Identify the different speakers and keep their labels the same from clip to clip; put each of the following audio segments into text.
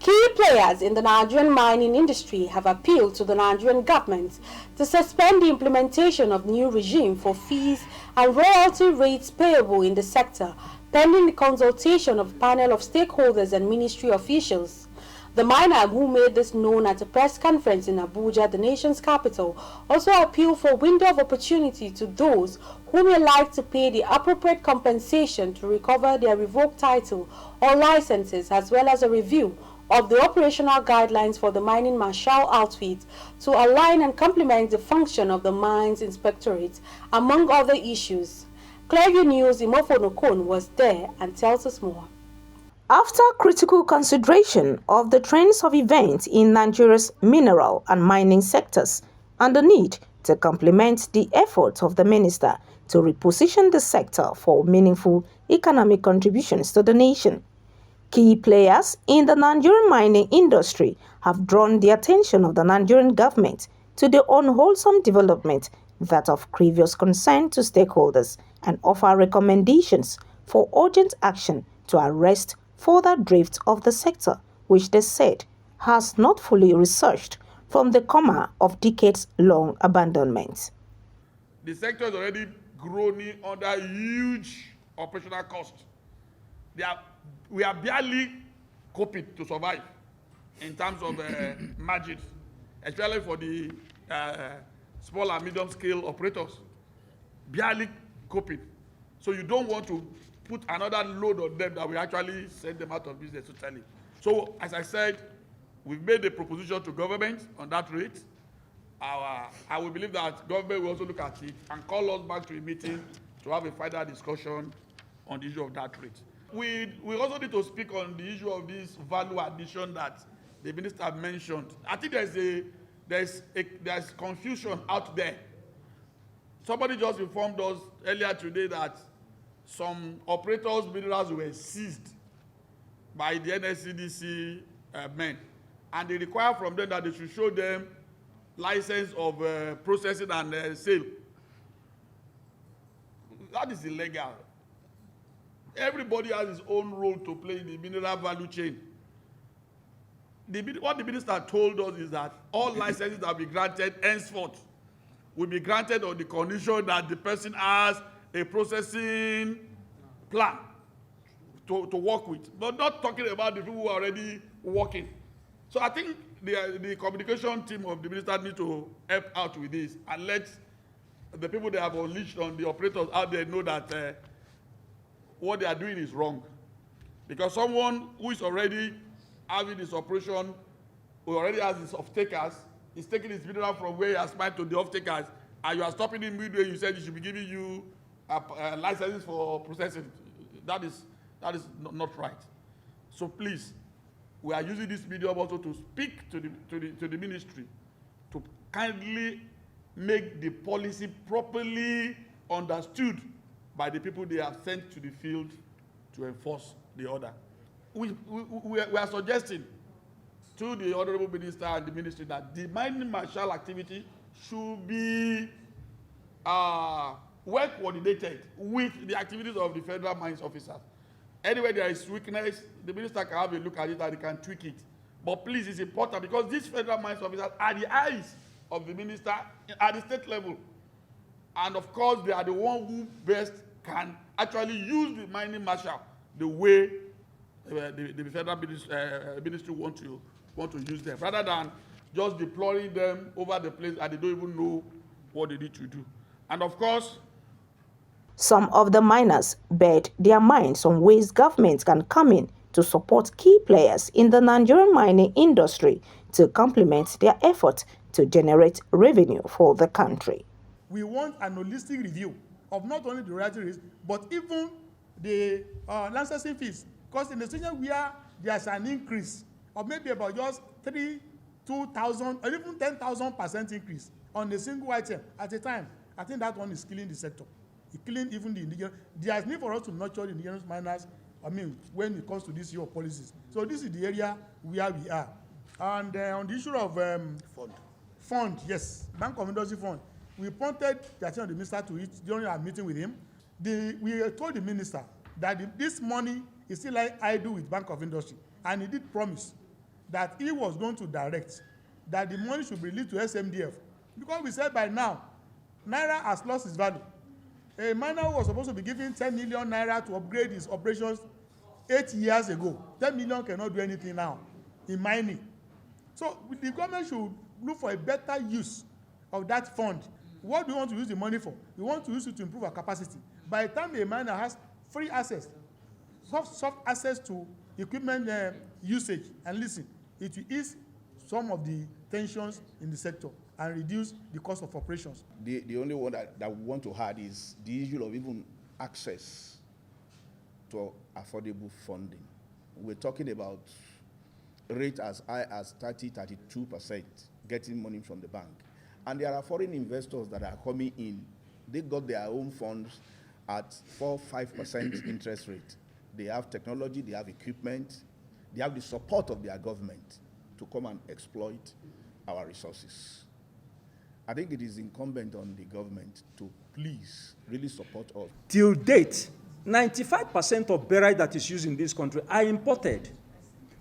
Speaker 1: Key players in the Nigerian mining industry have appealed to the Nigerian government to suspend the implementation of new regime for fees and royalty rates payable in the sector, pending the consultation of a panel of stakeholders and ministry officials. The miner, who made this known at a press conference in Abuja, the nation's capital, also appealed for a window of opportunity to those who may like to pay the appropriate compensation to recover their revoked title or licenses, as well as a review of the operational guidelines for the mining marshal outfit to align and complement the function of the Mines Inspectorate, among other issues. Clearview News' Imofo Nokon was there and tells us more.
Speaker 2: After critical consideration of the trends of events in Nigeria's mineral and mining sectors and the need to complement the efforts of the minister to reposition the sector for meaningful economic contributions to the nation, key players in the Nigerian mining industry have drawn the attention of the Nigerian government to the unwholesome development that of previous concern to stakeholders and offer recommendations for urgent action to arrest further drift of the sector, which they said has not fully researched from the coma of decades-long abandonment.
Speaker 3: The sector is already groaning under huge operational costs. We are barely coping to survive in terms of margins, especially for the small and medium scale operators. Barely coping. So you don't want to put another load on them that will actually send them out of business totally. So as I said, we've made a proposition to government on that rate. I will believe that government will also look at it and call us back to a meeting to have a further discussion on the issue of that rate. We also need to speak on the issue of this value addition that the minister mentioned. I think there's confusion out there. Somebody just informed us earlier today that some operators' minerals were seized by the NSCDC men, and they require from them that they should show them license of processing and sale. That is illegal. Everybody has his own role to play in the mineral value chain. What the minister told us is that all licenses that will be granted henceforth will be granted on the condition that the person has a processing plan to work with, but not talking about the people who are already working. So I think the communication team of the minister need to help out with this and let the people they have unleashed on the operators out there know that what they are doing is wrong. Because someone who is already having this operation, who already has his off-takers, is taking his mineral from where he has supplied to the off-takers, and you are stopping him midway. You said he should be giving you licenses for processing. That is not right. So please, we are using this medium also to speak to the ministry to kindly make the policy properly understood by the people they have sent to the field to enforce the order. We are suggesting to the Honorable Minister and the Ministry that the mining marshal activity should be well coordinated with the activities of the federal mines officers. Anywhere there is weakness, the minister can have a look at it and he can tweak it. But please, it's important because these federal mines officers are the eyes of the minister at the state level. And of course, they are the one who best can actually use the mining marshal the way the federal ministry want to use them, rather than just deploying them over the place and they don't even know what they need to do. And of course,
Speaker 2: some of the miners bet their minds on ways government can come in to support key players in the Nigerian mining industry to complement their effort to generate revenue for the country.
Speaker 4: We want an holistic review of not only the royalty rates, but even the licensing fees. Because in the situation where there's an increase of maybe about just 2,000 or even 10,000% increase on a single item at a time, I think that one is killing the sector. It's killing even the indigenous. There is need for us to nurture the indigenous miners, when it comes to this issue of policies. So this is the area where we are. And on the issue of fund, yes, Bank of Industry Fund, we pointed the attention of the minister to it during our meeting with him. We told the minister that this money is still like idle with Bank of Industry, and he did promise that he was going to direct that the money should be released to SMDF, because we said by now naira has lost its value. A miner who was supposed to be given 10 million naira to upgrade his operations 8 years ago, 10 million cannot do anything now in mining. So the government should look for a better use of that fund. What do we want to use the money for? We want to use it to improve our capacity. By the time a miner has free access, soft access to equipment usage and leasing, it will ease some of the tensions in the sector and reduce the cost of operations.
Speaker 5: The only one that we want to add is the issue of even access to affordable funding. We're talking about rate as high as 32% getting money from the bank. And there are foreign investors that are coming in. They got their own funds at 4-5% interest rate. They have technology, they have equipment, they have the support of their government to come and exploit our resources. I think it is incumbent on the government to please really support us.
Speaker 6: Till date, 95% of barrel that is used in this country are imported.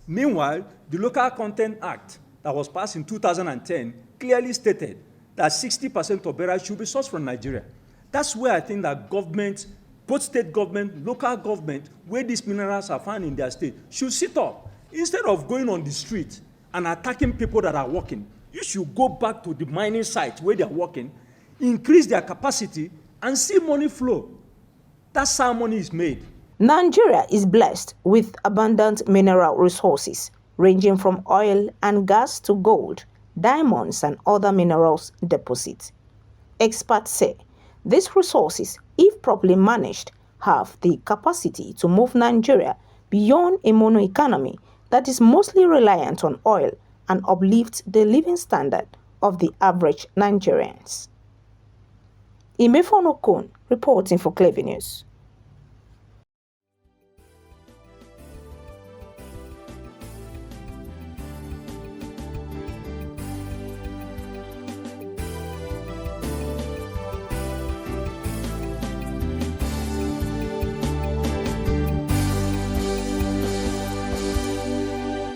Speaker 6: Meanwhile, the Local Content Act that was passed in 2010 clearly stated that 60% of barrel should be sourced from Nigeria. That's where I think that government, both state government, local government, where these minerals are found in their state, should sit up. Instead of going on the street and attacking people that are working, you should go back to the mining site where they are working, increase their capacity, and see money flow. That's how money is made.
Speaker 2: Nigeria is blessed with abundant mineral resources, ranging from oil and gas to gold, diamonds, and other minerals deposits. Experts say these resources, if properly managed, have the capacity to move Nigeria beyond a mono economy that is mostly reliant on oil and uplift the living standard of the average Nigerians. Imefonokun reporting for Clever News.